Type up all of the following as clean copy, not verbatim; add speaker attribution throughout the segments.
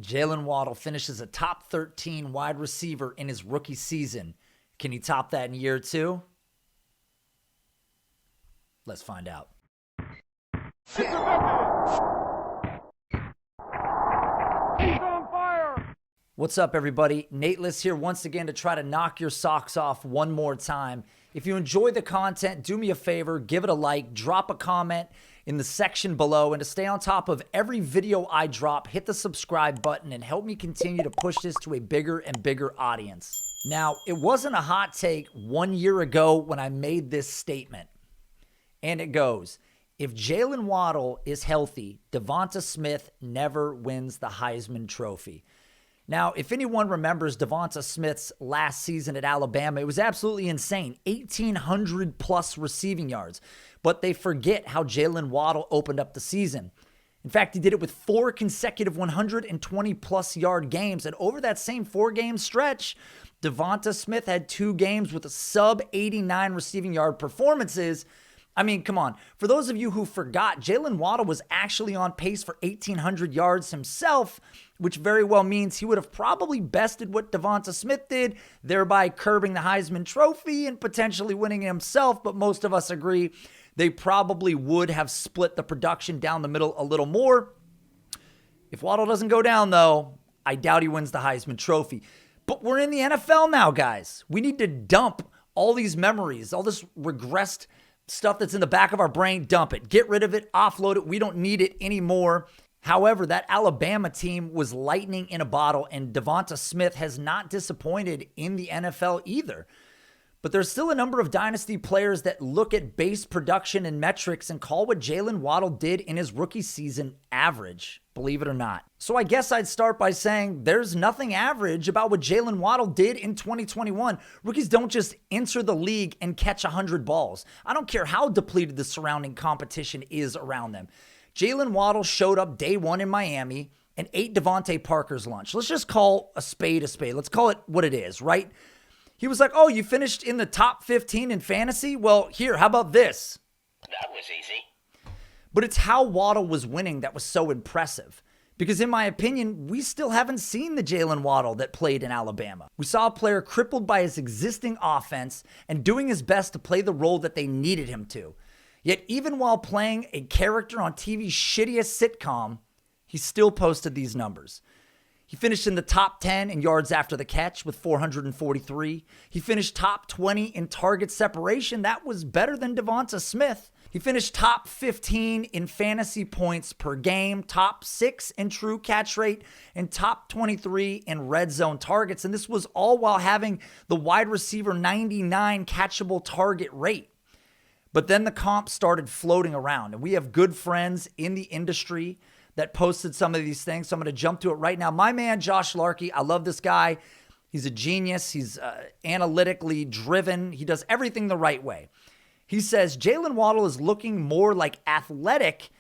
Speaker 1: Jaylen Waddle finishes a top 13 wide receiver in his rookie season. Can he top that in year two? Let's find out.
Speaker 2: He's on fire!
Speaker 1: What's up, everybody? Nate Liss here once again to try to knock your socks off one more time. If you enjoy the content, do me a favor, give it a like, drop a comment in the section below, and to stay on top of every video I drop, hit the subscribe button and help me continue to push this to a bigger and bigger audience. Now, it wasn't a hot take 1 year ago when I made this statement, and it goes, if Jaylen Waddle is healthy, Devonta Smith never wins the Heisman Trophy. Now, if anyone remembers Devonta Smith's last season at Alabama, it was absolutely insane. 1,800 plus receiving yards. But they forget how Jaylen Waddle opened up the season. In fact, he did it with 4 consecutive 120 plus yard games. And over that same 4-game stretch, Devonta Smith had 2 games with a sub 89 receiving yard performances. I mean, come on. For those of you who forgot, Jaylen Waddle was actually on pace for 1,800 yards himself, which very well means he would have probably bested what Devonta Smith did, thereby curbing the Heisman Trophy and potentially winning it himself. But most of us agree they probably would have split the production down the middle a little more. If Waddle doesn't go down, though, I doubt he wins the Heisman Trophy. But we're in the NFL now, guys. We need to dump all these memories, all this regressed stuff that's in the back of our brain, dump it. Get rid of it, offload it. We don't need it anymore. However, that Alabama team was lightning in a bottle, and Devonta Smith has not disappointed in the NFL either. But there's still a number of dynasty players that look at base production and metrics and call what Jaylen Waddle did in his rookie season average, believe it or not. So I guess I'd start by saying there's nothing average about what Jaylen Waddle did in 2021. Rookies don't just enter the league and catch 100 balls. I don't care how depleted the surrounding competition is around them. Jaylen Waddle showed up day one in Miami and ate Devontae Parker's lunch. Let's just call a spade a spade. Let's call it what it is, right? He was like, oh, you finished in the top 15 in fantasy? Well, here, how about this?
Speaker 3: That was easy.
Speaker 1: But it's how Waddle was winning that was so impressive. Because in my opinion, we still haven't seen the Jaylen Waddle that played in Alabama. We saw a player crippled by his existing offense and doing his best to play the role that they needed him to. Yet even while playing a character on TV's shittiest sitcom, he still posted these numbers. He finished in the top 10 in yards after the catch with 443. He finished top 20 in target separation. That was better than Devonta Smith. He finished top 15 in fantasy points per game, top 6 in true catch rate, and top 23 in red zone targets. And this was all while having the wide receiver 99 catchable target rate. But then the comps started floating around, and we have good friends in the industry that posted some of these things. So I'm going to jump to it right now. My man, Josh Larkey, I love this guy. He's a genius. He's analytically driven. He does everything the right way. He says, Jaylen Waddle is looking more like athletic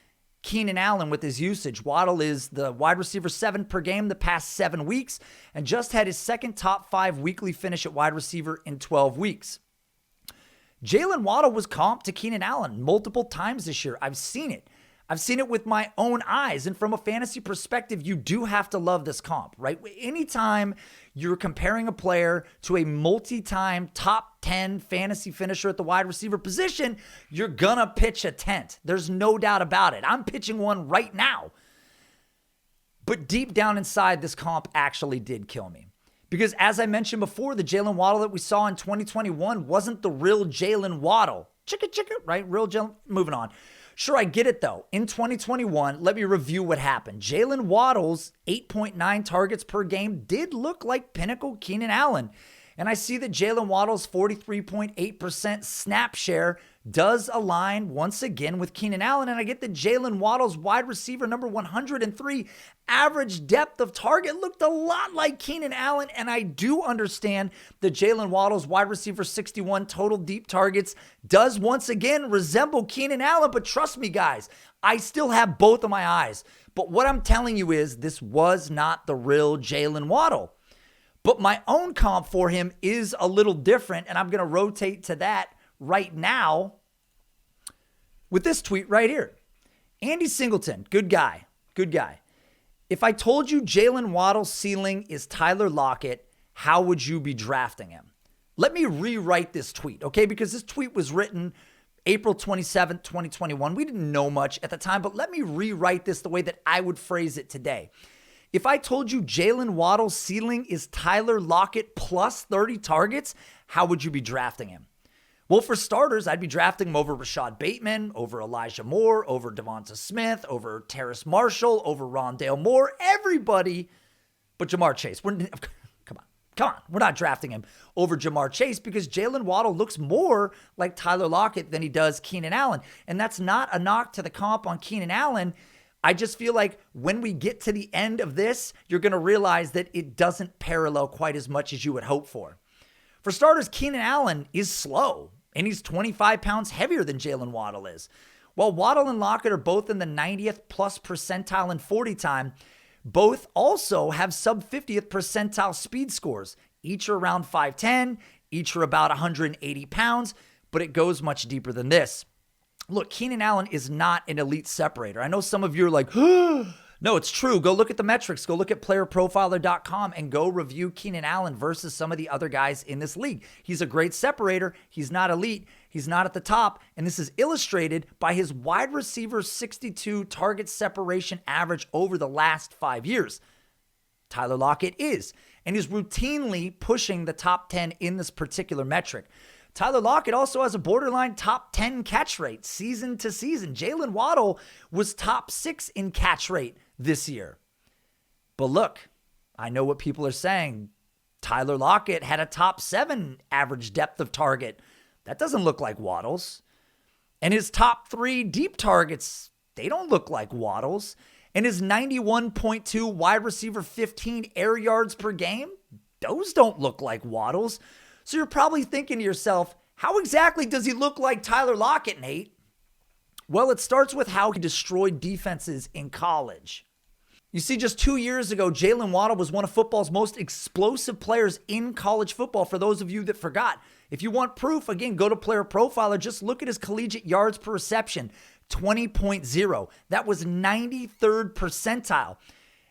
Speaker 1: Keenan Allen with his usage. Waddle is the wide receiver 7 per game the past 7 weeks and just had his second top 5 weekly finish at wide receiver in 12 weeks. Jaylen Waddle was comped to Keenan Allen multiple times this year. I've seen it. I've seen it with my own eyes. And from a fantasy perspective, you do have to love this comp, right? Anytime you're comparing a player to a multi-time top 10 fantasy finisher at the wide receiver position, you're gonna pitch a tent. There's no doubt about it. I'm pitching one right now. But deep down inside, this comp actually did kill me. Because as I mentioned before, the Jaylen Waddle that we saw in 2021 wasn't the real Jaylen Waddle. Chicka, right? Real Jaylen. Moving on. Sure, I get it, though. In 2021, let me review what happened. Jaylen Waddle's 8.9 targets per game did look like pinnacle Keenan Allen. And I see that Jaylen Waddle's 43.8% snap share does align once again with Keenan Allen. And I get that Jaylen Waddle's wide receiver number 103 average depth of target looked a lot like Keenan Allen. And I do understand that Jaylen Waddle's wide receiver 61 total deep targets does once again resemble Keenan Allen. But trust me, guys, I still have both of my eyes. But what I'm telling you is this was not the real Jaylen Waddle. But my own comp for him is a little different, and I'm going to rotate to that right now with this tweet right here. Andy Singleton, good guy. If I told you Jaylen Waddle's ceiling is Tyler Lockett, how would you be drafting him? Let me rewrite this tweet, okay? Because this tweet was written April 27th, 2021. We didn't know much at the time, but let me rewrite this the way that I would phrase it today. If I told you Jaylen Waddle's ceiling is Tyler Lockett plus 30 targets, how would you be drafting him? Well, for starters, I'd be drafting him over Rashad Bateman, over Elijah Moore, over Devonta Smith, over Terrace Marshall, over Rondale Moore, everybody but Jamar Chase. Come on. We're not drafting him over Jamar Chase because Jaylen Waddle looks more like Tyler Lockett than he does Keenan Allen. And that's not a knock to the comp on Keenan Allen. I just feel like when we get to the end of this, you're going to realize that it doesn't parallel quite as much as you would hope for. For starters, Keenan Allen is slow, and he's 25 pounds heavier than Jaylen Waddle is. While Waddle and Lockett are both in the 90th plus percentile in 40 time, both also have sub 50th percentile speed scores. Each are around 5'10", each are about 180 pounds, but it goes much deeper than this. Look, Keenan Allen is not an elite separator. I know some of you are like, no, it's true. Go look at the metrics. Go look at playerprofiler.com and go review Keenan Allen versus some of the other guys in this league. He's a great separator. He's not elite. He's not at the top. And this is illustrated by his wide receiver 62 target separation average over the last 5 years. Tyler Lockett is, and he's routinely pushing the top 10 in this particular metric. Tyler Lockett also has a borderline top 10 catch rate season to season. Jaylen Waddle was top 6 in catch rate this year. But look, I know what people are saying. Tyler Lockett had a top 7 average depth of target. That doesn't look like Waddle's. And his top 3 deep targets, they don't look like Waddle's. And his 91.2 wide receiver 15 air yards per game, those don't look like Waddle's. So you're probably thinking to yourself, how exactly does he look like Tyler Lockett, Nate? Well, it starts with how he destroyed defenses in college. You see, just 2 years ago, Jaylen Waddle was one of football's most explosive players in college football, for those of you that forgot. If you want proof, again, go to Player Profiler. Just look at his collegiate yards per reception, 20.0. That was 93rd percentile.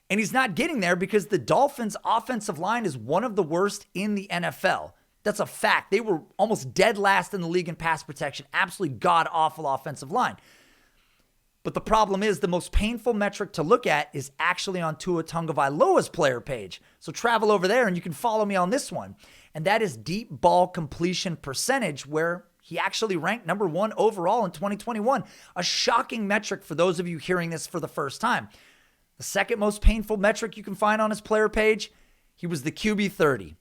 Speaker 1: And he's not getting there because the Dolphins' offensive line is one of the worst in the NFL. That's a fact. They were almost dead last in the league in pass protection. Absolutely god-awful offensive line. But the problem is the most painful metric to look at is actually on Tua Tagovailoa's player page. So travel over there and you can follow me on this one. And that is deep ball completion percentage, where he actually ranked number 1 overall in 2021. A shocking metric for those of you hearing this for the first time. The second most painful metric you can find on his player page, he was the QB 30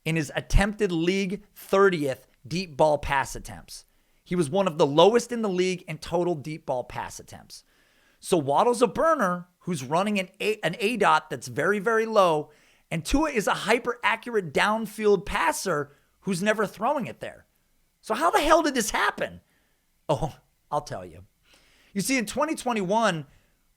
Speaker 1: in his attempted league 30th deep ball pass attempts. He was one of the lowest in the league in total deep ball pass attempts. So Waddle's a burner who's running an aDOT that's very, very low, and Tua is a hyper-accurate downfield passer who's never throwing it there. So how the hell did this happen? Oh, I'll tell you. You see, in 2021,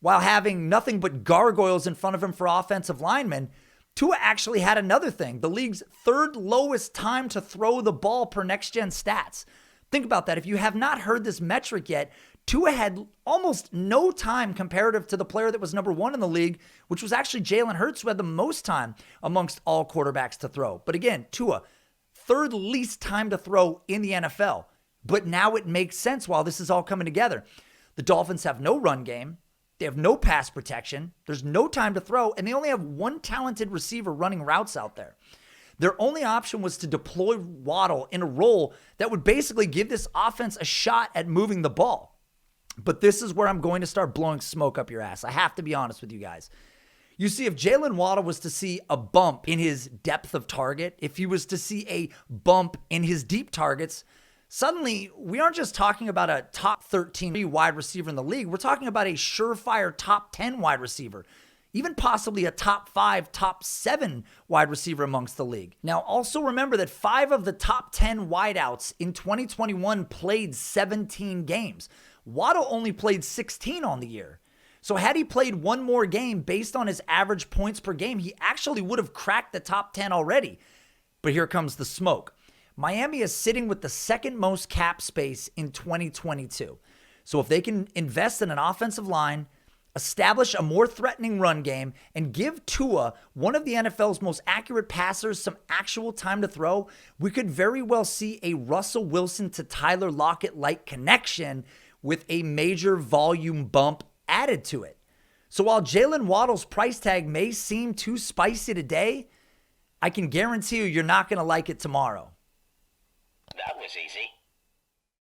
Speaker 1: while having nothing but gargoyles in front of him for offensive linemen, Tua actually had another thing, the league's 3rd lowest time to throw the ball per next-gen stats. Think about that. If you have not heard this metric yet, Tua had almost no time comparative to the player that was number 1 in the league, which was actually Jalen Hurts, who had the most time amongst all quarterbacks to throw. But again, Tua, 3rd least time to throw in the NFL. But now it makes sense while this is all coming together. The Dolphins have no run game. They have no pass protection. There's no time to throw, and they only have one talented receiver running routes out there. Their only option was to deploy Waddle in a role that would basically give this offense a shot at moving the ball. But this is where I'm going to start blowing smoke up your ass. I have to be honest with you guys. You see, if Jaylen Waddle was to see a bump in his depth of target, if he was to see a bump in his deep targets, suddenly we aren't just talking about a top 13 wide receiver in the league. We're talking about a surefire top 10 wide receiver, even possibly a top 5, top 7 wide receiver amongst the league. Now, also remember that 5 of the top 10 wideouts in 2021 played 17 games. Waddle only played 16 on the year. So had he played one more game based on his average points per game, he actually would have cracked the top 10 already. But here comes the smoke. Miami is sitting with the 2nd most cap space in 2022. So if they can invest in an offensive line, establish a more threatening run game, and give Tua, one of the NFL's most accurate passers, some actual time to throw, we could very well see a Russell Wilson to Tyler Lockett-like connection with a major volume bump added to it. So while Jaylen Waddle's price tag may seem too spicy today, I can guarantee you're not going to like it tomorrow.
Speaker 3: That was easy.